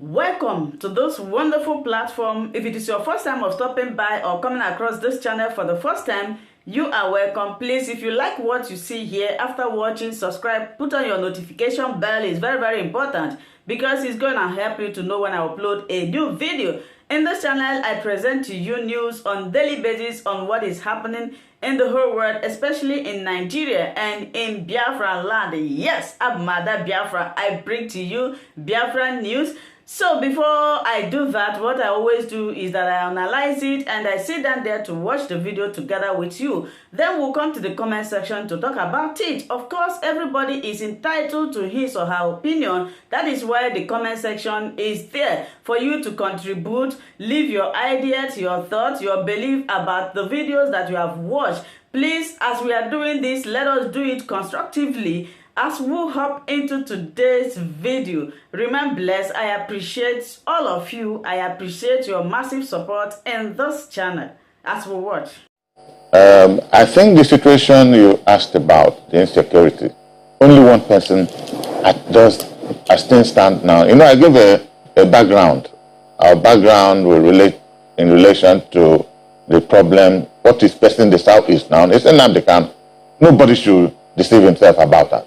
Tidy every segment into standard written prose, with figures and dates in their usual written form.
Welcome to this wonderful platform. If it is your first time of stopping by or coming across this channel for the first time, you are welcome. Please, if you like what you see here, after watching, subscribe, put on your notification bell. It's very important because it's going to help you to know when I upload a new video. In this channel, I present to you news on daily basis on what is happening in the whole world, especially in Nigeria and in Biafra land. Yes, I'm Mother Biafra. I bring to you Biafra news. So before I do that, what I always do is that I analyze it and I sit down there to watch the video together with you. Then we'll come to the comment section to talk about it. Of course, everybody is entitled to his or her opinion. That is why the comment section is there for you to contribute, leave your ideas, your thoughts, your belief about the videos that you have watched. Please, as we are doing this, let us do it constructively. As we hop into today's video, remain blessed. I appreciate all of you. I appreciate your massive support in this channel as we watch. I think the situation you asked about, the insecurity, only one person as things stand now. You know, I give a background. Our background will relate in relation to the problem, what is facing the Southeast now. It's in Anambra. Nobody should deceive himself about that.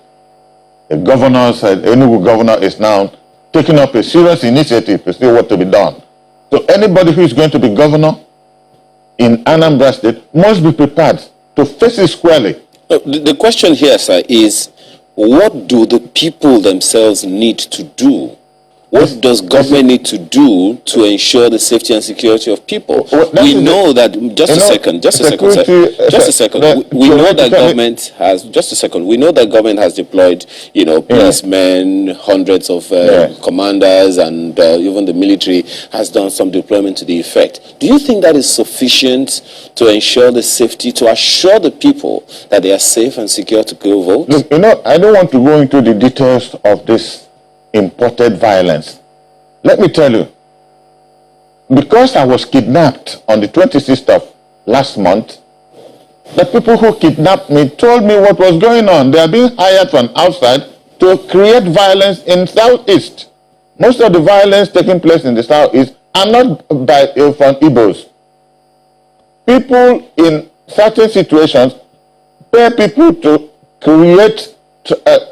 The governor said, any governor is now taking up a serious initiative to see what to be done. So anybody who is going to be governor in Anambra State must be prepared to face it squarely. The question here, sir, is what do the people themselves need to do? What does government need to do to ensure the safety and security of people? We know that, just a second, we know that government has, we know that government has deployed, you know, policemen, hundreds of commanders, and even the military has done some deployment to the effect. Do you think that is sufficient to ensure the safety, to assure the people that they are safe and secure to go vote? Look, you know, I don't want to go into the details of this imported violence. Let me tell you, because I was kidnapped on the 26th of last month, the people who kidnapped me told me what was going on. They are being hired from outside to create violence in Southeast. Most of the violence taking place in the Southeast are not from Igbos. People in certain situations pay people to create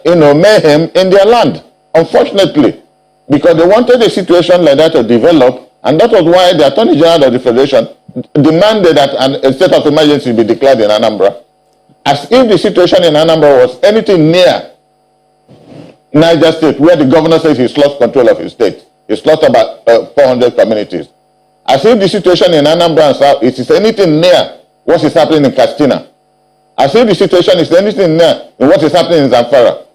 mayhem in their land. Unfortunately, because they wanted a situation like that to develop, and that was why the Attorney General of the Federation demanded that a state of emergency be declared in Anambra, as if the situation in Anambra was anything near Niger State, where the governor says he's lost control of his state. He's lost about 400 communities. As if the situation in Anambra and South is anything near what is happening in Katsina. As if the situation is anything near what is happening in Zamfara.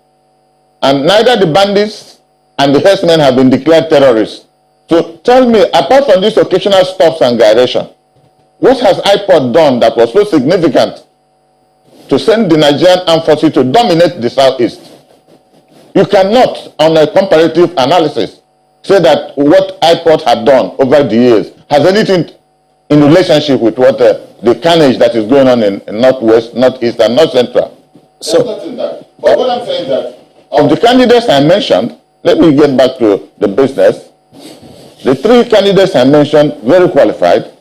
And neither the bandits and the herdsmen have been declared terrorists. So tell me, apart from these occasional stops and gyration, what has IPOD done that was so significant to send the Nigerian armed forces to dominate the Southeast? You cannot, on a comparative analysis, say that what IPOD had done over the years has anything in relationship with what the carnage that is going on in Northwest, Northeast, and North Central. So, but what I'm saying is that of the candidates I mentioned, let me get back to the business. The three candidates I mentioned, very qualified,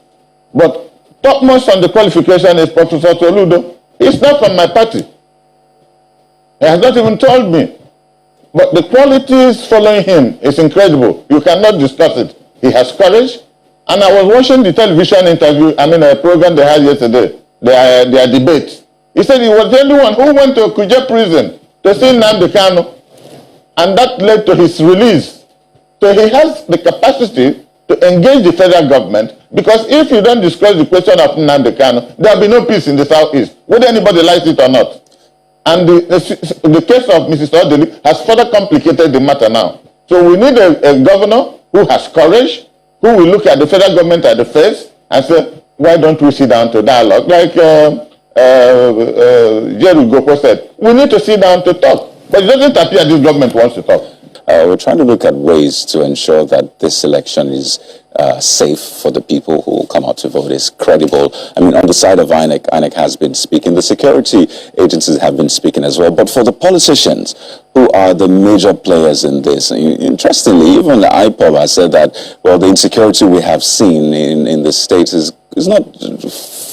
but topmost on the qualification is Professor Toludo. He's not from my party. He has not even told me. But the qualities following him is incredible. You cannot discuss it. He has courage. And I was watching the television interview, a program they had yesterday, their debate. He said he was the only one who went to Kuje prison to see Nnamdi Kanu, and that led to his release. So he has the capacity to engage the federal government, because if you don't discuss the question of Nnamdi Kanu, there will be no peace in the Southeast, whether anybody likes it or not. And the case of Mrs. Odili has further complicated the matter now. So we need a governor who has courage, who will look at the federal government at the face and say, why don't we sit down to dialogue? Like Jerry Goko said, we need to sit down to talk. But it doesn't appear this government wants to talk. we're trying to look at ways to ensure that this election is safe for the people who will come out to vote, is credible. I mean, on the side of INEC has been speaking, the security agencies have been speaking as well, but for the politicians who are the major players in this, interestingly, even the IPOB has said that, well, the insecurity we have seen in the states is not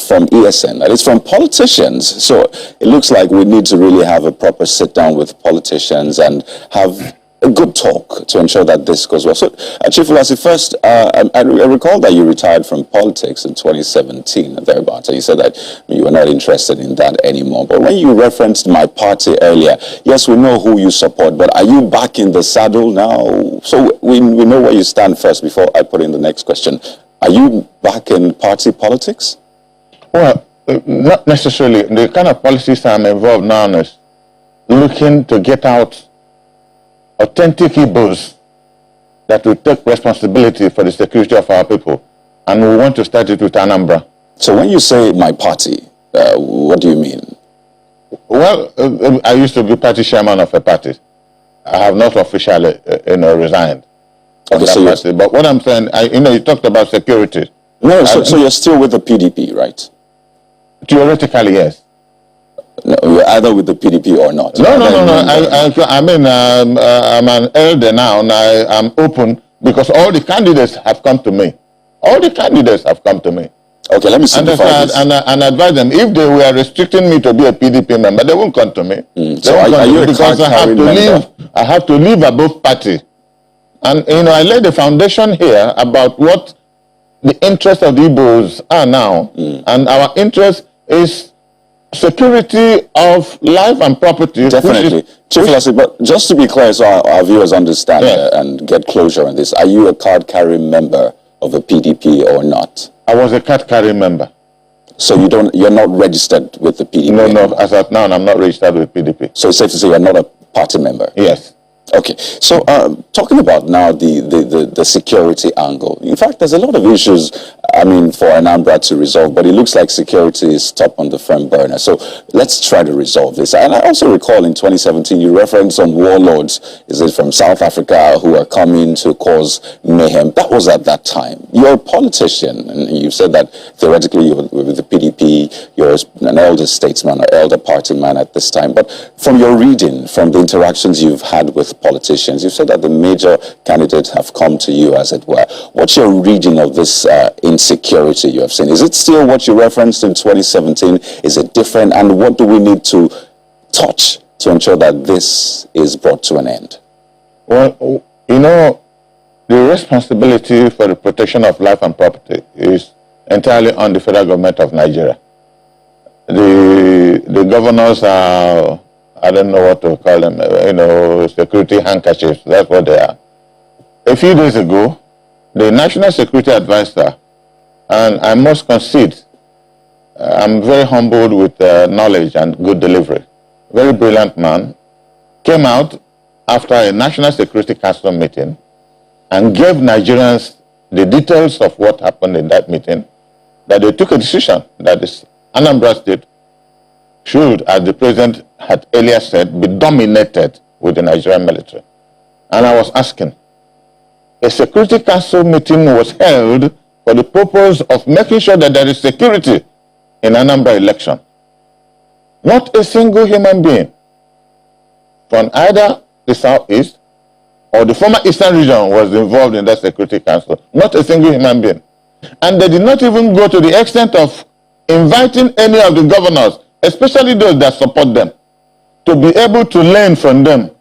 from ESN, that is from politicians. So it looks like we need to really have a proper sit down with politicians and have a good talk to ensure that this goes well. So, Chief Ulasi, first, I recall that you retired from politics in 2017, thereabouts, and you said that you were not interested in that anymore. But when you referenced my party earlier, yes, we know who you support, but are you back in the saddle now? So we know where you stand first before I put in the next question. Are you back in party politics? Well, not necessarily. The kind of policies I'm involved now is looking to get out authentic Igbos that will take responsibility for the security of our people. And we want to start it with Anambra. So when you say my party, what do you mean? Well, I used to be party chairman of a party. I have not officially, resigned. Okay, so but what I'm saying, you talked about security. No, so you're still with the PDP, right? Theoretically, yes. No, you're either with the PDP or not. No. I mean, I'm an elder now, and I'm open because all the candidates have come to me. All the candidates have come to me. Okay, let me simplify this. And advise them, if they were restricting me to be a PDP member, they won't come to me. So are you because I have to live above party. And, I laid the foundation here about what the interests of the Igbos are now. And our interest is security of life and property. Definitely. Chief Ulasi, but just to be clear so our viewers understand and get closure on this, are you a card-carrying member of the PDP or not? I was a card-carrying member. So you're not registered with the PDP? No, as of now, I'm not registered with PDP. So it's safe to say you're not a party member? Yes. Okay, so talking about now the security angle. In fact, there's a lot of issues, for Anambra to resolve, but it looks like security is top on the front burner. So let's try to resolve this. And I also recall in 2017, you referenced some warlords, is it from South Africa, who are coming to cause mayhem. That was at that time. You're a politician, and you said that theoretically you were with the PDP, you're an elder statesman or elder party man at this time. But from your reading, from the interactions you've had with politicians, you've said that the major candidates have come to you, as it were. What's your reading of this insecurity you have seen? Is it still what you referenced in 2017? Is it different? And what do we need to touch to ensure that this is brought to an end? Well, the responsibility for the protection of life and property is entirely on the federal government of Nigeria. The governors are, I don't know what to call them, security handkerchiefs. That's what they are. A few days ago, the National Security Advisor, and I must concede, I'm very humbled with knowledge and good delivery, very brilliant man, came out after a National Security Council meeting and gave Nigerians the details of what happened in that meeting, that they took a decision that this Anambra State should, as the president had earlier said, be dominated with the Nigerian military. And I was asking, a Security Council meeting was held for the purpose of making sure that there is security in Anambra election. Not a single human being from either the Southeast or the former Eastern region was involved in that Security Council. Not a single human being. And they did not even go to the extent of inviting any of the governors, especially those that support them, to be able to learn from them,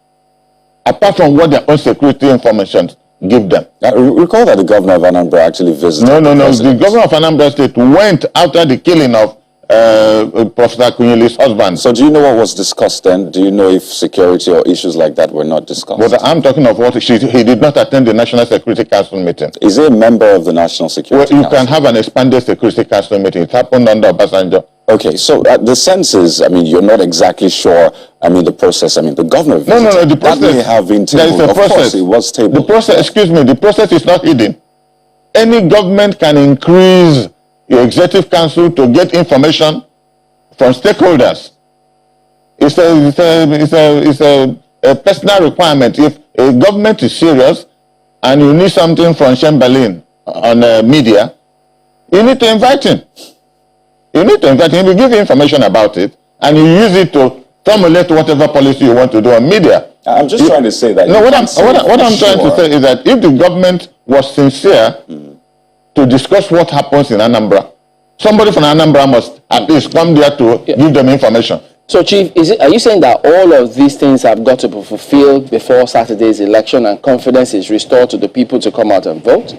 apart from what their own security information give them. Recall that the governor of Anambra actually visited. No. The governor of Anambra State went after the killing of Professor Kunyili's husband. So do you know what was discussed then? Do you know if security or issues like that were not discussed? But I'm talking of what he did not attend the National Security Council meeting. Is he a member of the National Security Council? You can have an expanded Security Council meeting. It happened under Obasanjo. Okay, so the sense is, you're not exactly sure, the process, the governor visited. No, the process. That may have been tabled. There is a process. Course, it was tabled. The process, the process is not hidden. Any government can increase your executive council to get information from stakeholders. It's a personal requirement. If a government is serious and you need something from Chamberlain on media, you need to invite him. You need to invite him. You give information about it, and you use it to formulate whatever policy you want to do on media. I'm just trying to say that. No, what I'm trying to say is that if the government was sincere to discuss what happens in Anambra, somebody from Anambra must at least come there to give them information. So, Chief, are you saying that all of these things have got to be fulfilled before Saturday's election and confidence is restored to the people to come out and vote?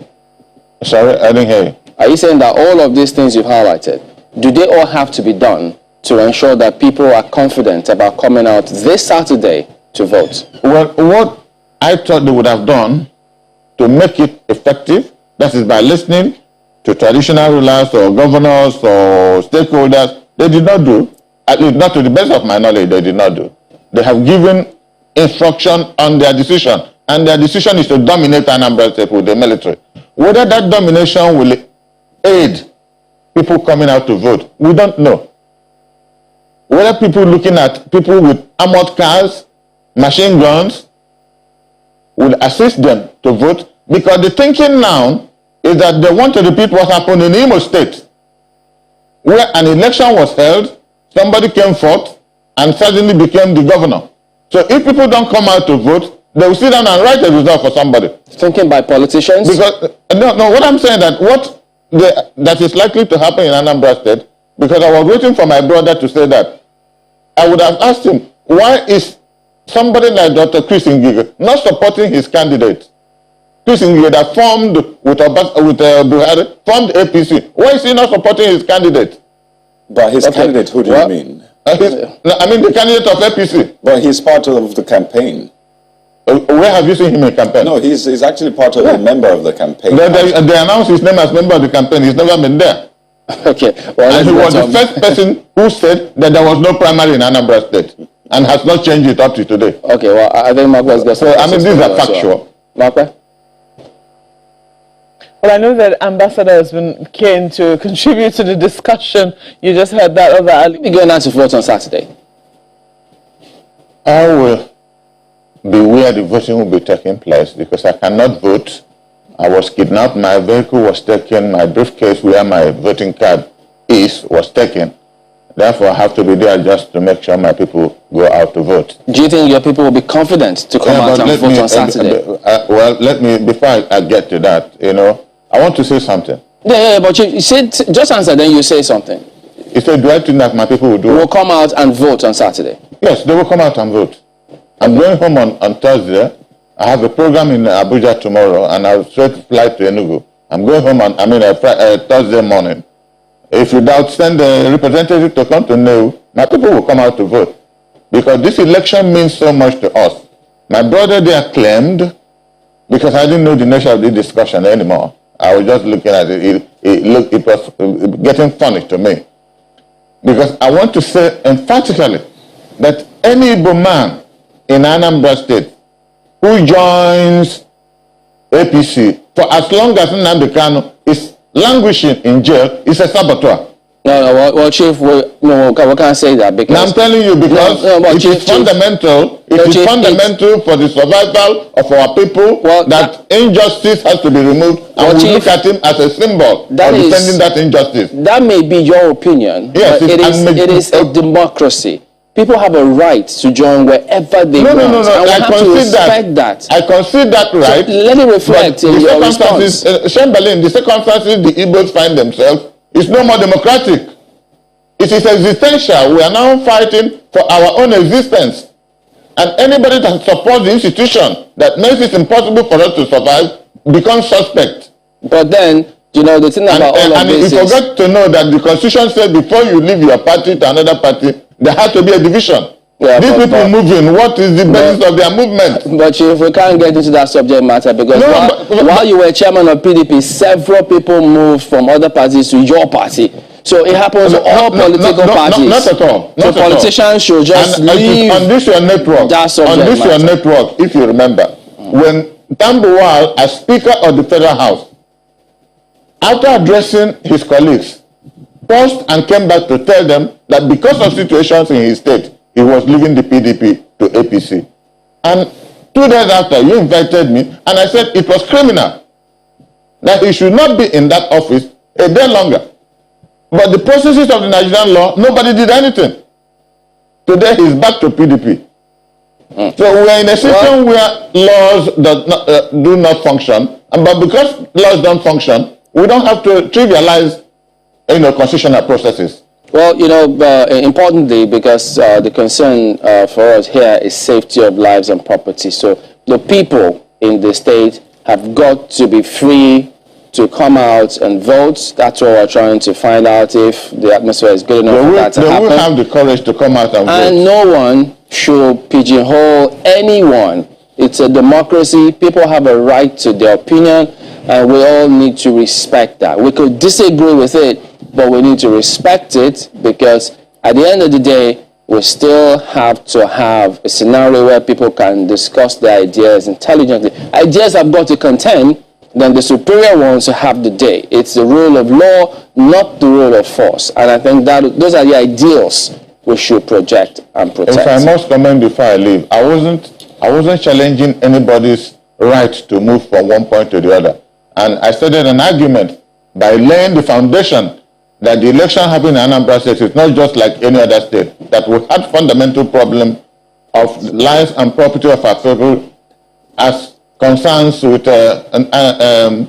Sorry, I didn't hear you. Are you saying that all of these things you've highlighted, do they all have to be done to ensure that people are confident about coming out this Saturday to vote? Well, what I thought they would have done to make it effective, that is by listening to traditional rulers or governors or stakeholders, they did not do. At least not to the best of my knowledge, they did not do. They have given instruction on their decision, and their decision is to dominate Anambra State with the military. Whether that domination will aid people coming out to vote, we don't know. Whether people looking at people with armored cars, machine guns, will assist them to vote, because the thinking now is that they want to repeat what happened in Imo State, where an election was held, somebody came forth and suddenly became the governor. So if people don't come out to vote, they will sit down and write a result for somebody. Thinking by politicians? Because no, what I'm saying that is likely to happen in Anambra State, because I was waiting for my brother to say that. I would have asked him, why is somebody like Dr. Chris Ngige not supporting his candidate? Chris Ngige that formed with Buhari, formed APC. Why is he not supporting his candidate? But his candidate, who do you mean? I mean the candidate of APC. But he's part of the campaign. Where have you seen him in campaign? No, he's actually part of a member of the campaign. They announced his name as member of the campaign. He's never been there. Okay. Well, and he was the first person who said that there was no primary in Anambra State and has not changed it up to today. Okay, well, I think Mark was so, I mean, these are factual. Mark? Well, I know that Ambassador has been keen to contribute to the discussion. You just heard that other... You're going out to vote on Saturday? I will be where the voting will be taking place, because I cannot vote. I was kidnapped, my vehicle was taken, my briefcase where my voting card was taken. Therefore, I have to be there just to make sure my people go out to vote. Do you think your people will be confident to come out and vote on Saturday? Well, let me, before I get to that, I want to say something. Yeah, but you said, just answer, then you say something. You said, do I think that my people will do it? Will come out and vote on Saturday? Yes, they will come out and vote. I'm going home on Thursday. I have a program in Abuja tomorrow, and I'll straight fly to Enugu. I'm going home on Thursday morning. If you doubt, send a representative to come to Neu. My people will come out to vote, because this election means so much to us. My brother there claimed, because I didn't know the nature of the discussion anymore. I was just looking at it. It was getting funny to me, because I want to say emphatically that any Igbo man in Anambra State who joins APC, for as long as Nnamdi Kanu is languishing in jail, is a saboteur. No, Chief, we can't say that, because... Now, I'm telling you, because it is fundamental. It is fundamental for the survival of our people that injustice has to be removed, and we look at him as a symbol of defending that injustice. That may be your opinion, yes, but it is a democracy. People have a right to join wherever they want. No. And we have to respect that. I concede that right. So let it reflect in your response. Chamberlain, the circumstances the Igbos find themselves is no more democratic. It is existential. We are now fighting for our own existence. And anybody that supports the institution that makes it impossible for us to survive becomes suspect. But then, the thing about all of this is... And you forgot to know that the Constitution said before you leave your party to another party, there has to be a division. Yeah, these people moving, what is the basis of their movement? But if we can't get into that subject matter, because while you were chairman of PDP, several people moved from other parties to your party. So it happens to all political parties. Not at all. So politicians should just leave on this your network. Network, if you remember, when Tambuwal, as Speaker of the Federal House, after addressing his colleagues, paused and came back to tell them that because of situations in his state, he was leaving the PDP to APC. And 2 days after, you invited me, and I said it was criminal, that he should not be in that office a day longer. But the processes of the Nigerian law, nobody did anything. Today he's back to PDP. So we are in a system where laws do not function, but because laws don't function, we don't have to trivialize, constitutional processes. Well, importantly, because the concern for us here is safety of lives and property. So the people in the state have got to be free to come out and vote. That's what we're trying to find out, if the atmosphere is good enough for that to happen. They will have the courage to come out and vote. And no one should pigeonhole anyone. It's a democracy. People have a right to their opinion, and we all need to respect that. We could disagree with it, but we need to respect it, because at the end of the day, we still have to have a scenario where people can discuss their ideas intelligently. Ideas have got to contend, then the superior ones have the day. It's the rule of law, not the rule of force. And I think that those are the ideals we should project and protect. If I must comment before I leave, I wasn't challenging anybody's right to move from one point to the other. And I started an argument by laying the foundation that the election happening in Anambra State is not just like any other state, that we had fundamental problem of lives and property of our people as concerns with Nnamdi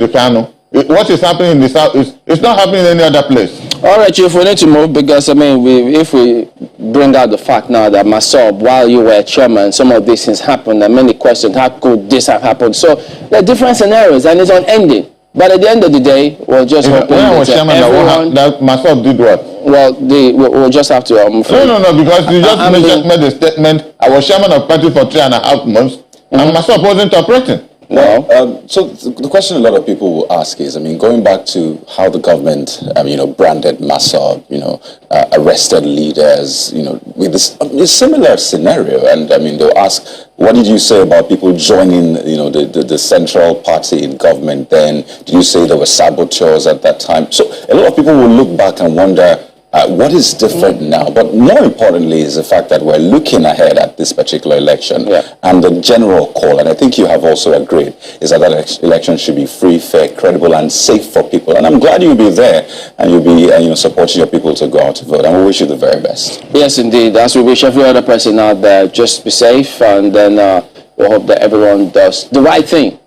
Kanu. What is happening in the south it's not happening in any other place. All right, Chief, we need to move, because, if we bring out the fact now that Masob, while you were chairman, some of these things happened, and many questions, how could this have happened? So there are different scenarios, and it's unending. But at the end of the day, we'll just hope when I was chairman, that Masob did what? Well, we'll just have to... No, because you just made a statement. I was chairman of party for 3.5 months, and Masob wasn't operating. No. So the question a lot of people will ask is, going back to how the government, branded Masob, arrested leaders, with this a similar scenario, and they'll ask, what did you say about people joining, the central party in government then? Did you say there were saboteurs at that time? So a lot of people will look back and wonder, what is different now? But more importantly is the fact that we're looking ahead at this particular election, and the general call, and I think you have also agreed, is that election should be free, fair, credible, and safe for people. And I'm glad you'll be there, and you'll be supporting your people to go out to vote. And we wish you the very best. Yes, indeed. As we wish every other person out there, just be safe, and then we hope that everyone does the right thing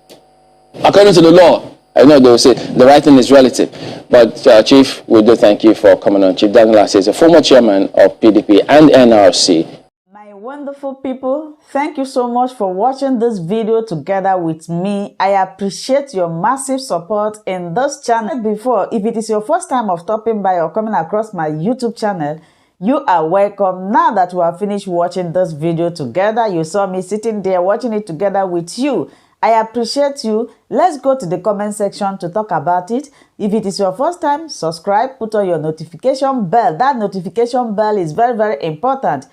according to the law. I know they will say the right thing is relative, but Chief, we do thank you for coming on. Chief Douglas is a former chairman of PDP and NRC. My wonderful people, thank you so much for watching this video together with me. I appreciate your massive support in this channel. Before, if it is your first time of stopping by or coming across my YouTube channel, you are welcome. Now that we have finished watching this video together, you saw me sitting there watching it together with you. I appreciate you. Let's go to the comment section to talk about it. If it is your first time, subscribe, put on your notification bell. That notification bell is very, very important.